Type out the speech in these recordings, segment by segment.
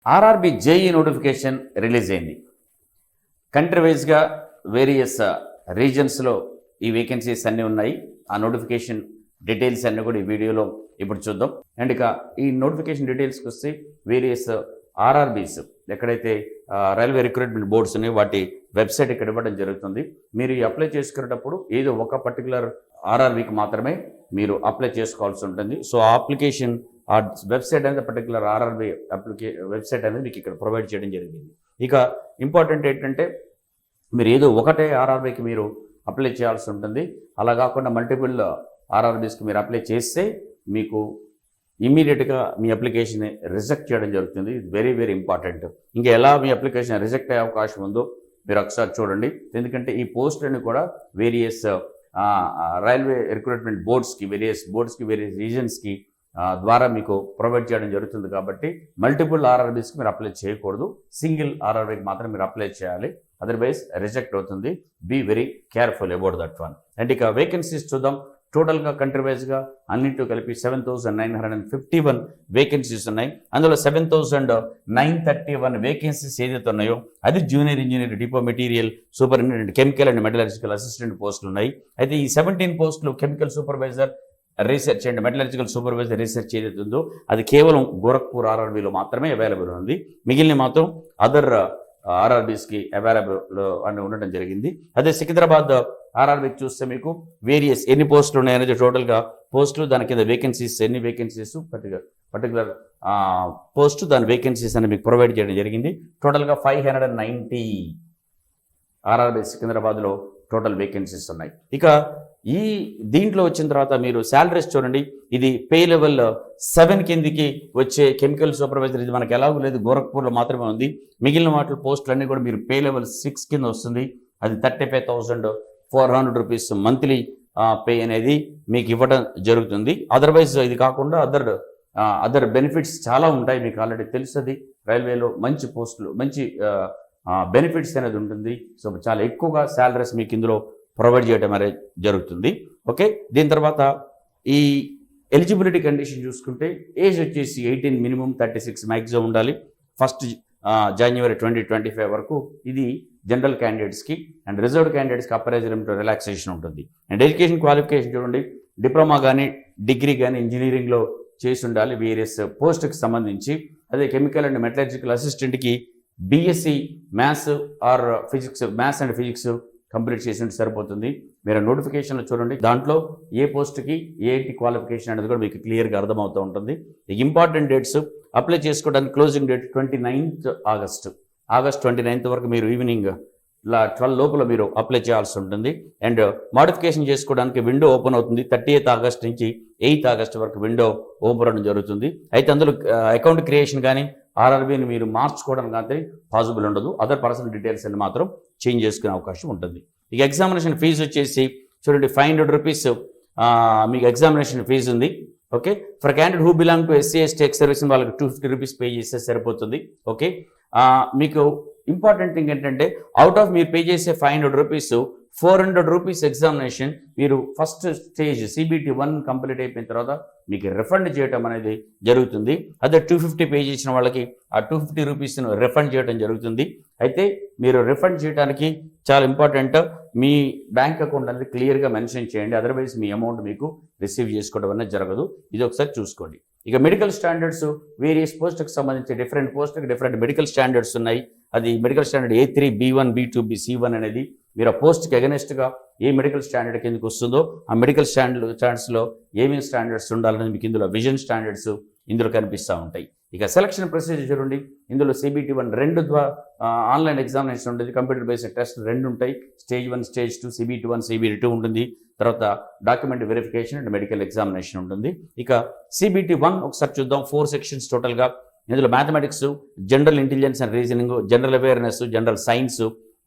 RRB JEE notification release అయింది. Country వైజ్గా various రీజన్స్లో ఈ వేకెన్సీస్ అన్నీ ఉన్నాయి. ఆ నోటిఫికేషన్ డీటెయిల్స్ అన్నీ కూడా ఈ వీడియోలో ఇప్పుడు చూద్దాం. అండ్ ఇక ఈ నోటిఫికేషన్ డీటెయిల్స్కి వస్తే వేరియస్ ఆర్ఆర్బీస్ ఎక్కడైతే రైల్వే రిక్రూట్మెంట్ బోర్డ్స్ ఉన్నాయి వాటి వెబ్సైట్ ఇక్కడ ఇవ్వడం జరుగుతుంది. మీరు ఈ అప్లై చేసుకునేటప్పుడు ఏదో ఒక పర్టికులర్ ఆర్ఆర్బీకి మాత్రమే మీరు అప్లై చేసుకోవాల్సి ఉంటుంది. సో ఆ అప్లికేషన్ ఆ వెబ్సైట్ అనేది పర్టికులర్ ఆర్ఆర్బీ వెబ్సైట్ అనేది మీకు ఇక్కడ ప్రొవైడ్ చేయడం జరిగింది. ఇక ఇంపార్టెంట్ ఏంటంటే మీరు ఏదో ఒకటే ఆర్ఆర్బీకి మీరు అప్లై చేయాల్సి ఉంటుంది. అలా కాకుండా మల్టిపుల్ ఆర్ఆర్బీస్కి మీరు అప్లై చేస్తే మీకు ఇమీడియట్గా మీ అప్లికేషన్ రిజెక్ట్ చేయడం జరుగుతుంది. ఇది వెరీ వెరీ ఇంపార్టెంట్. ఇంకా ఎలా మీ అప్లికేషన్ రిజెక్ట్ అయ్యే అవకాశం ఉందో మీరు ఒకసారి చూడండి. ఎందుకంటే ఈ పోస్టులని కూడా వేరియస్ రైల్వే రిక్రూట్మెంట్ బోర్డ్స్కి వేరియస్ రీజన్స్కి ద్వారా మీకు ప్రొవైడ్ చేయడం జరుగుతుంది. కాబట్టి మల్టిపుల్ ఆర్ఆర్బీస్కి మీరు అప్లై చేయకూడదు. సింగిల్ ఆర్ఆర్బీకి మాత్రం మీరు అప్లై చేయాలి. అదర్వైజ్ రిజెక్ట్ అవుతుంది. Be very careful about that one. And ఇక వేకెన్సీస్ చూద్దాం. టోటల్గా కంట్రీ వైజ్గా అన్నింటితో కలిపి 7,951 వేకెన్సీస్ ఉన్నాయి. అందులో 7,931 వేకెన్సీస్ ఏదైతే ఉన్నాయో అది junior engineer, depot material superintendent, chemical and metallurgical assistant పోస్టులు ఉన్నాయి. అయితే ఈ 17 పోస్టులు chemical supervisor research and metallurgical supervisor research ఏదైతే ఉందో అది కేవలం గోరఖ్పూర్ ఆర్ఆర్బీలో మాత్రమే అవైలబుల్ ఉంది. మిగిలిన మాత్రం అదర్ ఆర్ఆర్బీస్కి అవైలబుల్ అని ఉండడం జరిగింది. అదే సికింద్రాబాద్ ఆర్ఆర్బీకి చూస్తే మీకు వేరియస్ ఎన్ని పోస్టులు ఉన్నాయనేది టోటల్గా పోస్టులు, దాని కింద వేకెన్సీస్ ఎన్ని వేకెన్సీస్ పర్టికులర్ పోస్టు దాని వేకెన్సీస్ అని మీకు ప్రొవైడ్ చేయడం జరిగింది. టోటల్గా 590 ఆర్ఆర్బీ సికింద్రాబాద్లో టోటల్ వేకెన్సీస్ ఉన్నాయి. ఇక ఈ దీంట్లో వచ్చిన తర్వాత మీరు శాలరీస్ చూడండి. ఇది పే లెవెల్ 7 కిందికి వచ్చే కెమికల్ సూపర్వైజర్ ఇది మనకు ఎలాగూ లేదు, గోరఖ్పూర్లో మాత్రమే ఉంది. మిగిలిన వాటి పోస్టులన్నీ కూడా మీరు పే లెవెల్ 6 కింద వస్తుంది. అది 35,400 రూపీస్ మంత్లీ పే అనేది మీకు ఇవ్వడం జరుగుతుంది. అదర్వైజ్ ఇది కాకుండా అదర్ బెనిఫిట్స్ చాలా ఉంటాయి. మీకు ఆల్రెడీ తెలుస్తుంది. రైల్వేలో మంచి పోస్టులు, మంచి బెనిఫిట్స్ అనేది ఉంటుంది. సో చాలా ఎక్కువగా శాలరీస్ మీకు ఇందులో ప్రొవైడ్ చేయడం అనేది జరుగుతుంది. ఓకే, దీని తర్వాత ఈ ఎలిజిబిలిటీ కండిషన్ చూసుకుంటే ఏజ్ వచ్చేసి 18 మినిమం, 36 మ్యాక్సిమం ఉండాలి. 1 జనవరి 2025 వరకు ఇది జనరల్ క్యాండిడేట్స్కి. అండ్ రిజర్వ్డ్ క్యాండిడేట్స్కి అప్పర్ ఏజ్ లిమిట్ రిలాక్సేషన్ ఉంటుంది. అండ్ ఎడ్యుకేషన్ క్వాలిఫికేషన్ చూడండి, డిప్లొమా కానీ డిగ్రీ కానీ ఇంజనీరింగ్లో చేసి ఉండాలి వేరియస్ పోస్ట్కి సంబంధించి. అదే కెమికల్ అండ్ మెటలర్జికల్ అసిస్టెంట్కి BSc maths or physics, maths and physics complete చేసినట్టు సరిపోతుంది. మీరు నోటిఫికేషన్లో చూడండి, దాంట్లో ఏ పోస్ట్కి ఏంటి క్వాలిఫికేషన్ అనేది కూడా మీకు క్లియర్గా అర్థమవుతూ ఉంటుంది. ఇంపార్టెంట్ డేట్స్ అప్లై చేసుకోవడానికి closing date 29th August 29th వరకు మీరు ఈవినింగ్ 12 లోపల మీరు అప్లై చేయాల్సి ఉంటుంది. అండ్ మోడిఫికేషన్ చేసుకోవడానికి విండో ఓపెన్ అవుతుంది. 30th ఆగస్ట్ నుంచి 8th ఆగస్ట్ వరకు విండో ఓపెన్ అవ్వడం జరుగుతుంది. అయితే అందులో అకౌంట్ క్రియేషన్ కానీ ఆర్ఆర్బీని మీరు మార్చుకోవడానికి కానీ పాసిబుల్ ఉండదు. అదర్ పర్సనల్ డీటెయిల్స్ అని మాత్రం చేంజ్ చేసుకునే అవకాశం ఉంటుంది. ఇక ఎగ్జామినేషన్ ఫీజు వచ్చేసి చూడండి 500 రూపీస్ మీకు ఎగ్జామినేషన్ ఫీజు ఉంది. Okay, for candidate who belong to SC ST ex service వాళ్ళకి 250 రూపీస్ పే చేస్తే సరిపోతుంది. ఓకే, మీకు ఇంపార్టెంట్ థింగ్ ఏంటంటే అవుట్ ఆఫ్ మీరు పే చేసే 500 రూపీస్ 400 రూపీస్ ఎగ్జామినేషన్ మీరు ఫస్ట్ స్టేజ్ CBT 1 కంప్లీట్ అయిపోయిన తర్వాత మీకు రిఫండ్ చేయడం అనేది జరుగుతుంది. అదే 250 పే చేసిన వాళ్ళకి ఆ 250 రూపీస్ను రిఫండ్ చేయడం జరుగుతుంది. అయితే మీరు రిఫండ్ చేయడానికి చాలా ఇంపార్టెంట్, మీ బ్యాంక్ అకౌంట్ అనేది క్లియర్గా మెన్షన్ చేయండి. అదర్వైజ్ మీ అమౌంట్ మీకు రిసీవ్ చేసుకోవడం అనేది జరగదు. ఇది ఒకసారి చూసుకోండి. ఇక మెడికల్ స్టాండర్డ్స్ వేరియస్ పోస్ట్కి సంబంధించి డిఫరెంట్ పోస్ట్కి డిఫరెంట్ మెడికల్ స్టాండర్డ్స్ ఉన్నాయి. అది medical standard A3, B1, B2, C1 అనేది మీరు ఆ పోస్ట్కి అగెనెస్ట్గా ఏ మెడికల్ స్టాండర్డ్ కిందకి వస్తుందో ఆ మెడికల్ స్టాండర్డ్స్లో ఏమేమి స్టాండర్డ్స్ ఉండాలనేది మీకు ఇందులో విజన్ స్టాండర్డ్స్ ఇందులో కనిపిస్తూ ఉంటాయి. ఇక సెలక్షన్ ప్రొసీజర్ చూడండి. ఇందులో CBT 1 2 ఆన్లైన్ ఎగ్జామినేషన్ ఉంటుంది. కంప్యూటర్ బేస్డ్ టెస్ట్ 2 ఉంటాయి. స్టేజ్ 1, స్టేజ్ 2, CBT 1, CBT 2 ఉంటుంది. తర్వాత document verification and medical examination ఉంటుంది. ఇక CBT 1 ఒకసారి చూద్దాం. 4 సెక్షన్స్ టోటల్గా. ఇందులో mathematics, general intelligence and reasoning, general awareness, general science,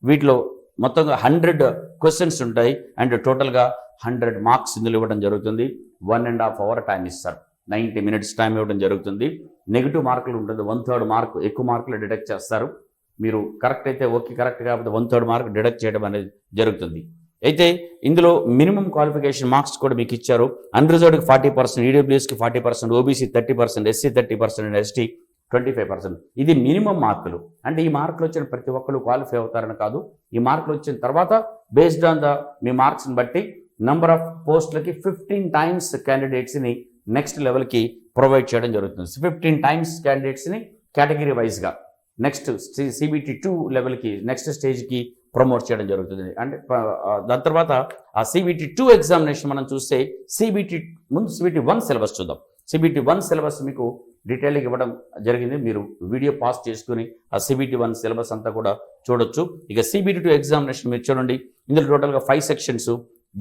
వీటిలో మొత్తంగా 100 క్వశ్చన్స్ ఉంటాయి. అండ్ టోటల్గా 100 మార్క్స్ ఇందులో ఇవ్వడం జరుగుతుంది. 1.5 hour టైం ఇస్తారు. 90 minutes టైం ఇవ్వడం జరుగుతుంది. నెగిటివ్ మార్కులు ఉంటుంది. 1/3 మార్క్ ఎక్కువ మార్కులు డిడక్ట్ చేస్తారు. మీరు కరెక్ట్ అయితే ఓకే, కరెక్ట్ కాకపోతే 1/3 మార్క్ డిడక్ట్ చేయడం అనేది జరుగుతుంది. అయితే ఇందులో మినిమం క్వాలిఫికేషన్ మార్క్స్ కూడా మీకు ఇచ్చారు. అన్రిజర్వ్డ్కి 40%, ఈడబ్ల్యూఎస్కి 40%, ఓబీసీ 30%, ఎస్సీ 30% అండ్ ఎస్టీ 25%. ఇది మినిమం మార్కులు. అంటే ఈ మార్కులు వచ్చిన ప్రతి ఒక్కరు క్వాలిఫై అవుతారని కాదు. ఈ మార్కులు వచ్చిన తర్వాత బేస్డ్ ఆన్ మీ మార్క్స్ని బట్టి నెంబర్ ఆఫ్ పోస్టులకి 15 టైమ్స్ క్యాండిడేట్స్ని నెక్స్ట్ లెవెల్కి ప్రొవైడ్ చేయడం జరుగుతుంది. 15 టైమ్స్ క్యాండిడేట్స్ని కేటగిరీ వైజ్గా నెక్స్ట్ CBT 2 లెవెల్కి నెక్స్ట్ స్టేజ్కి ప్రమోట్ చేయడం జరుగుతుంది. అంటే దాని తర్వాత ఆ CBT 2 ఎగ్జామినేషన్ మనం చూస్తే CBT 1 సిలబస్ చూద్దాం. CBT 1 సిలబస్ మీకు డీటెయిల్గా ఇవ్వడం జరిగింది. మీరు వీడియో పాస్ చేసుకుని ఆ CBT 1 సిలబస్ అంతా కూడా చూడొచ్చు. ఇక CBT 2 ఎగ్జామినేషన్ మీరు చూడండి. ఇందులో టోటల్గా 5 sections: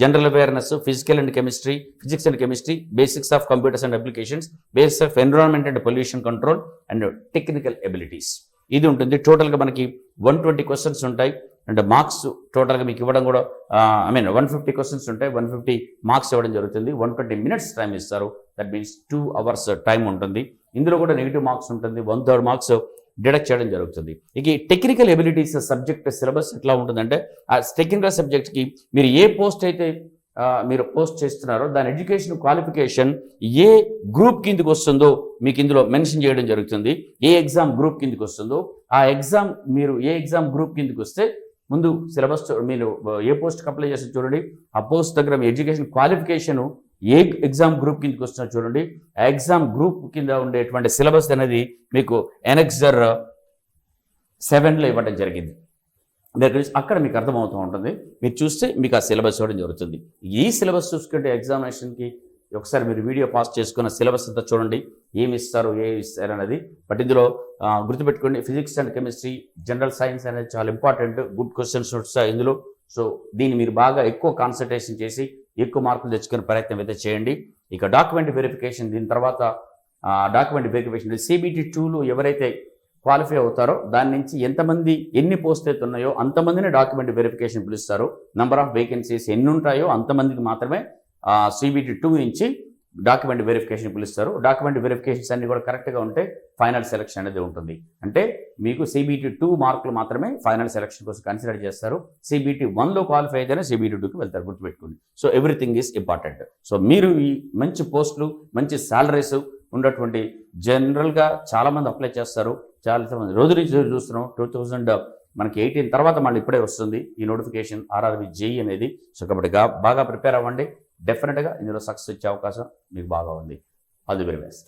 general awareness, physical and chemistry, physics and chemistry, basics of computers and applications, basics of environment and pollution control and technical abilities. ఇది ఉంటుంది. టోటల్గా మనకి 120 క్వశ్చన్స్ ఉంటాయి. అండ్ మార్క్స్ టోటల్గా మీకు ఇవ్వడం కూడా 150 క్వశ్చన్స్ ఉంటాయి. 150 మార్క్స్ ఇవ్వడం జరుగుతుంది. 120 మినిట్స్ టైం ఇస్తారు. దట్ మీన్స్ 2 అవర్స్ టైం ఉంటుంది. ఇందులో కూడా నెగిటివ్ మార్క్స్ ఉంటుంది. 1/3 మార్క్స్ డిడక్ట్ చేయడం జరుగుతుంది. ఇక టెక్నికల్ ఎబిలిటీస్ సబ్జెక్ట్ సిలబస్ ఎట్లా ఉంటుందంటే, ఆ టెక్నికల్ సబ్జెక్ట్కి మీరు ఏ పోస్ట్ అయితే మీరు పోస్ట్ చేస్తున్నారో దాని ఎడ్యుకేషన్ క్వాలిఫికేషన్ ఏ గ్రూప్ కిందకి వస్తుందో మీకు ఇందులో మెన్షన్ చేయడం జరుగుతుంది. ఏ ఎగ్జామ్ గ్రూప్ కిందకి వస్తుందో ఆ ఎగ్జామ్ మీరు ఏ ఎగ్జామ్ గ్రూప్ కిందకి వస్తే ముందు సిలబస్ మీరు ఏ పోస్ట్కి అప్లై చేస్తే చూడండి. ఆ పోస్ట్ దగ్గర మీ ఎడ్యుకేషన్ క్వాలిఫికేషన్ ఏ ఎగ్జామ్ గ్రూప్ కిందకి వస్తుందో చూడండి. ఆ ఎగ్జామ్ గ్రూప్ కింద ఉండేటువంటి సిలబస్ అనేది మీకు ఎనెక్సర్ 7లో ఇవ్వడం జరిగింది. అక్కడ మీకు అర్థమవుతూ ఉంటుంది. మీరు చూస్తే మీకు ఆ సిలబస్ ఇవ్వడం జరుగుతుంది. ఈ సిలబస్ చూసుకుంటే ఎగ్జామినేషన్కి ఒకసారి మీరు వీడియో పాస్ చేసుకున్న సిలబస్ అంతా చూడండి. ఏమి ఇస్తారు అనేది. బట్ ఇందులో గుర్తుపెట్టుకోండి, physics and chemistry, general science అనేది చాలా ఇంపార్టెంట్. గుడ్ క్వశ్చన్స్ వస్తాయి ఇందులో. సో దీన్ని మీరు బాగా ఎక్కువ కాన్సన్ట్రేషన్ చేసి ఎక్కువ మార్కులు తెచ్చుకునే ప్రయత్నం అయితే చేయండి. ఇక డాక్యుమెంట్ వెరిఫికేషన్, దీని తర్వాత డాక్యుమెంట్ వెరిఫికేషన్ CBT 2లో ఎవరైతే క్వాలిఫై అవుతారో దాని నుంచి ఎంతమంది ఎన్ని పోస్ట్ అయితే ఉన్నాయో అంతమందిని డాక్యుమెంట్ వెరిఫికేషన్ పిలుస్తారు. నెంబర్ ఆఫ్ వేకెన్సీస్ ఎన్ని ఉంటాయో అంతమందికి మాత్రమే CBT 2 నుంచి డాక్యుమెంట్ వెరిఫికేషన్ పిలుస్తారు. డాక్యుమెంట్ వెరిఫికేషన్స్ అన్ని కూడా కరెక్ట్గా ఉంటే ఫైనల్ సెలక్షన్ అనేది ఉంటుంది. అంటే మీకు CBT 2 మార్కులు మాత్రమే ఫైనల్ సెలక్షన్ కోసం కన్సిడర్ చేస్తారు. CBT 1లో క్వాలిఫై అయితేనే CBT 2కి వెళ్తారు, గుర్తుపెట్టుకోండి. So everything is important. So మీరు ఈ మంచి పోస్టులు, మంచి శాలరీస్ ఉన్నటువంటి జనరల్గా చాలామంది అప్లై చేస్తారు. చాలామంది రోజు నుంచి చూస్తున్నాం. 2018 తర్వాత మళ్ళీ ఇప్పుడే వస్తుంది ఈ నోటిఫికేషన్ RRB JEE అనేది. సో కాబట్టి బాగా ప్రిపేర్ అవ్వండి. డెఫినెట్గా ఇందులో సక్సెస్ వచ్చే అవకాశం మీకు బాగా ఉంది. All the very best.